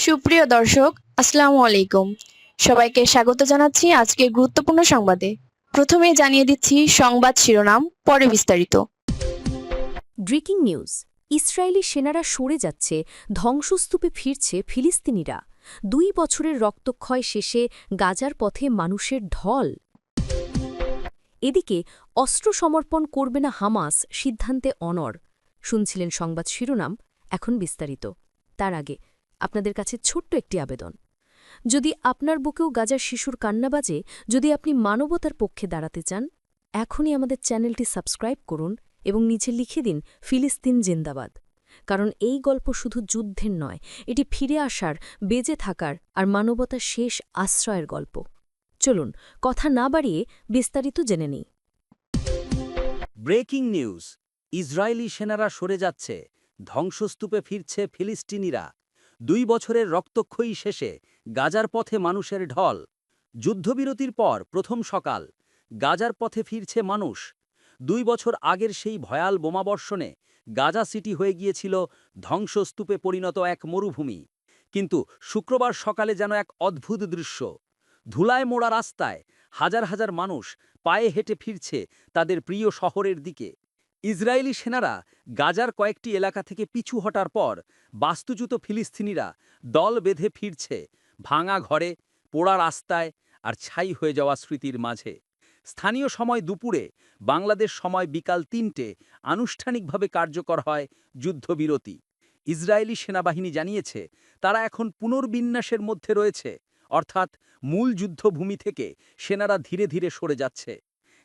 সুপ্রিয় দর্শক, আসসালামু আলাইকুম। সবাইকে স্বাগত জানাচ্ছি আজকের গুরুত্বপূর্ণ সংবাদে। প্রথমেই জানিয়ে দিচ্ছি সংবাদ শিরোনাম, পরে বিস্তারিত। Breaking news. ইসরায়েলি সেনারা সরে যাচ্ছে, ধ্বংসস্তূপে ফিরছে ফিলিস্তিনিরা। ২ বছরের রক্তক্ষয় শেষে গাজার পথে মানুষের ঢল। এদিকে অস্ত্র সমর্পণ করবে না হামাস, সিদ্ধান্তে অনড়। শুনছিলেন সংবাদ শিরোনাম, এখন বিস্তারিত। তার আগে আপনাদের কাছে ছোট্ট একটি আবেদন। যদি আপনার বুকেও গাজার শিশুর কান্না বাজে, যদি আপনি মানবতার পক্ষে দাঁড়াতে চান, এখনই আমাদের চ্যানেলটি সাবস্ক্রাইব করুন এবং নিচে লিখে দিন ফিলিস্তিন জিন্দাবাদ। কারণ এই গল্প শুধু যুদ্ধের নয়, এটি ফিরে আসার, বেঁচে থাকার আর মানবতার শেষ আশ্রয়ের গল্প। চলুন কথা না বাড়িয়ে বিস্তারিত জেনে নিই। Breaking news. ইসরায়েলি সেনারা সরে যাচ্ছে, ধ্বংসস্তূপে ফিরছে ফিলিস্তিনিরা। ২ বছরের রক্তক্ষয়ী শেষে গাজার পথে মানুষের ঢল। যুদ্ধবিরতির পর প্রথম সকাল, গাজার পথে ফিরছে মানুষ। ২ বছর আগের সেই ভয়াল বোমাবর্ষণে গাজা সিটি হয়ে গিয়েছিল ধ্বংসস্তূপে পরিণত এক মরুভূমি। কিন্তু শুক্রবার সকালে যেন এক অদ্ভুত দৃশ্য। ধুলায় মোড়া রাস্তায় হাজার হাজার মানুষ পায়ে হেঁটে ফিরছে তাদের প্রিয় শহরের দিকে। ইসরায়েলি সেনারা গাজার কয়েকটি এলাকা থেকে পিছু হটার পর বাস্তুচ্যুত ফিলিস্তিনিরা দল বেঁধে ফিরছে, ভাঙা ঘরে, পোড়া রাস্তায় আর ছাই হয়ে যাওয়া স্মৃতির মাঝে। স্থানীয় সময় দুপুরে, বাংলাদেশ সময় বিকাল ৩টে আনুষ্ঠানিকভাবে কার্যকর হয় যুদ্ধবিরতি। ইসরায়েলি সেনাবাহিনী জানিয়েছে তারা এখন পুনর্বিন্যাসের মধ্যে রয়েছে, অর্থাৎ মূল যুদ্ধভূমি থেকে সেনারা ধীরে ধীরে সরে যাচ্ছে।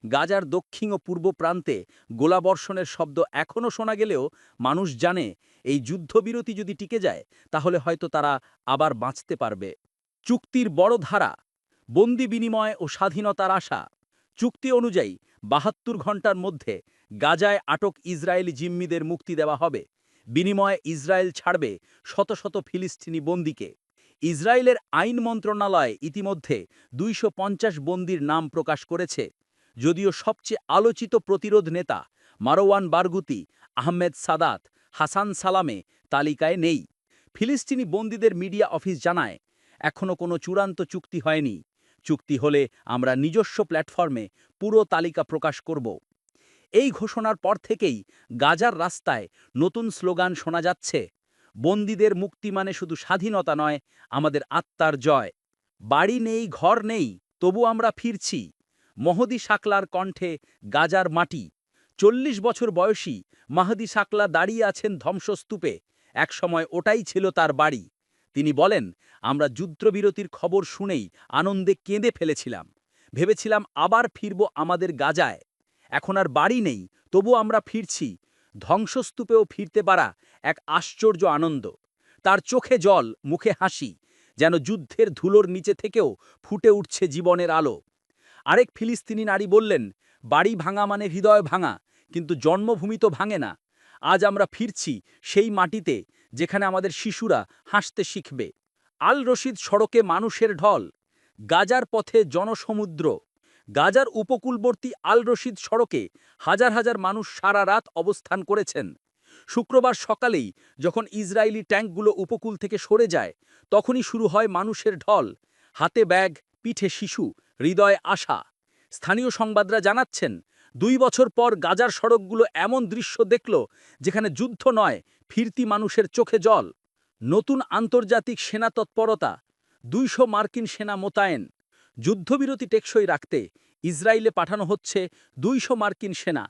গাজার দক্ষিণ ও পূর্ব প্রান্তে গোলাবর্ষণের শব্দ এখনও শোনা গেলেও মানুষ জানে এই যুদ্ধবিরতি যদি টিকে যায় তাহলে হয়তো তারা আবার বাঁচতে পারবে। চুক্তির বড় ধারা, বন্দি বিনিময় ও স্বাধীনতার আশা। চুক্তি অনুযায়ী ৭২ ঘণ্টার মধ্যে গাজায় আটক ইসরায়েলি জিম্মিদের মুক্তি দেওয়া হবে। বিনিময়ে ইসরায়েল ছাড়বে শত শত ফিলিস্তিনি বন্দীকে। ইসরায়েলের আইন মন্ত্রণালয় ইতিমধ্যে ২৫০ বন্দীর নাম প্রকাশ করেছে। যদিও সবচেয়ে আলোচিত প্রতিরোধ নেতা মারওয়ান বারগুতি, আহমেদ সাদাত, হাসান সালামে তালিকায় নেই। ফিলিস্তিনি বন্দীদের মিডিয়া অফিস জানায়, এখনও কোনো চূড়ান্ত চুক্তি হয়নি। চুক্তি হলে আমরা নিজস্ব প্ল্যাটফর্মে পুরো তালিকা প্রকাশ করব। এই ঘোষণার পর থেকেই গাজার রাস্তায় নতুন স্লোগান শোনা যাচ্ছে। বন্দীদের মুক্তি মানে শুধু স্বাধীনতা নয়, আমাদের আত্মার জয়। বাড়ি নেই, ঘর নেই, তবু আমরা ফিরছি। মহদি শাকলার কণ্ঠে গাজার মাটি। ৪০ বছর বয়সী মাহদি শাকলা দাঁড়িয়ে আছেন ধ্বংসস্তূপে। একসময় ওটাই ছিল তার বাড়ি। তিনি বলেন, আমরা যুদ্ধবিরতির খবর শুনেই আনন্দে কেঁদে ফেলেছিলাম। ভেবেছিলাম আবার ফিরব আমাদের গাজায়। এখন আর বাড়ি নেই, তবু আমরা ফিরছি। ধ্বংসস্তূপেও ফিরতে পারা এক আশ্চর্য আনন্দ। তার চোখে জল, মুখে হাসি, যেন যুদ্ধের ধুলোর নিচে থেকেও ফুটে উঠছে জীবনের আলো। আরেক ফিলিস্তিনি নারী বললেন, বাড়ি ভাঙা মানে হৃদয় ভাঙা, কিন্তু জন্মভূমি তো ভাঙে না। আজ আমরা ফিরছি সেই মাটিতে যেখানে আমাদের শিশুরা হাসতে শিখবে। আল রশিদ সড়কে মানুষের ঢল, গাজার পথে জনসমুদ্র। গাজার উপকূলবর্তী আল রশিদ সড়কে হাজার হাজার মানুষ সারা রাত অবস্থান করেছেন। শুক্রবার সকালেই যখন ইসরায়েলি ট্যাঙ্কগুলো উপকূল থেকে সরে যায়, তখনই শুরু হয় মানুষের ঢল। হাতে ব্যাগ, পিঠে শিশু, হৃদয়ে আশা। স্থানীয় সংবাদরা জানাচ্ছেন, ২ বছর পর গাজার সড়কগুলো এমন দৃশ্য দেখল যেখানে যুদ্ধ নয়, ফিরতি মানুষের চোখে জল। নতুন আন্তর্জাতিক সেনা তৎপরতা, ২০০ মার্কিন সেনা মোতায়েন। যুদ্ধবিরতি টেকসই রাখতে ইসরায়েলে পাঠানো হচ্ছে ২০০ মার্কিন সেনা।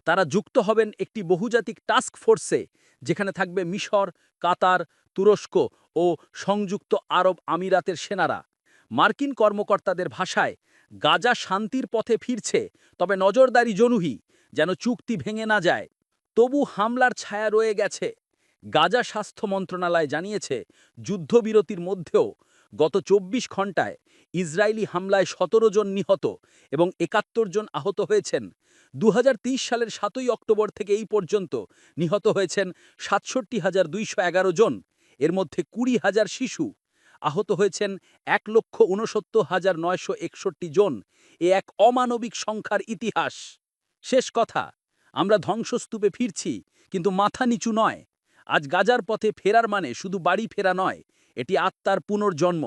তারা যুক্ত হবেন একটি বহুজাতিক টাস্ক ফোর্সে, যেখানে থাকবে মিশর, কাতার, তুরস্ক ও সংযুক্ত আরব আমিরাতের সেনারা। মার্কিন কর্মকর্তাদের ভাষায়, গাজা শান্তির পথে ফিরছে, তবে নজরদারি জরুরি, যেন চুক্তি ভেঙে না যায়। তবু হামলার ছায়া রয়ে গেছে। গাজা স্বাস্থ্য মন্ত্রণালয় জানিয়েছে, যুদ্ধবিরতির মধ্যেও গত ২৪ ঘণ্টায় ইসরায়েলি হামলায় ১৭ জন নিহত এবং ৭১ জন আহত হয়েছেন। ২০২৩ সালের ৭ই অক্টোবর থেকে এই পর্যন্ত নিহত হয়েছেন ৬৭,২১১ জন। এর মধ্যে ২০,০০০ শিশু। আহত হয়েছেন ১,৬৯,৯৬১ জন। এ এক অমানবিক সংখ্যার ইতিহাস। শেষ কথা, আমরা ধ্বংসস্তূপে ফিরছি, কিন্তু মাথা নিচু নয়। আজ গাজার পথে ফেরার মানে শুধু বাড়ি ফেরা নয়, এটি আত্মার পুনর্জন্ম।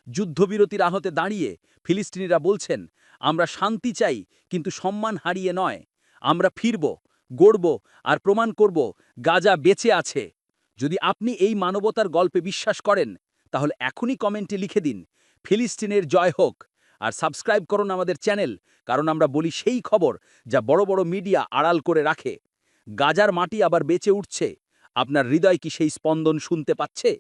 যুদ্ধবিরতির আহতে দাঁড়িয়ে ফিলিস্তিনিরা বলছেন, আমরা শান্তি চাই, কিন্তু সম্মান হারিয়ে নয়। আমরা ফিরব, গড়ব আর প্রমাণ করব গাজা বেঁচে আছে। যদি আপনি এই মানবতার গল্পে বিশ্বাস করেন, তাহলে এখনই কমেন্টে লিখে দিন, ফিলিস্তিনের জয় হোক। আর সাবস্ক্রাইব করুন আমাদের চ্যানেল, কারণ আমরা বলি সেই খবর যা বড় বড় মিডিয়া আড়াল করে রাখে। গাজার মাটি আবার বেঁচে উঠছে। আপনার হৃদয় কি সেই স্পন্দন শুনতে পাচ্ছে?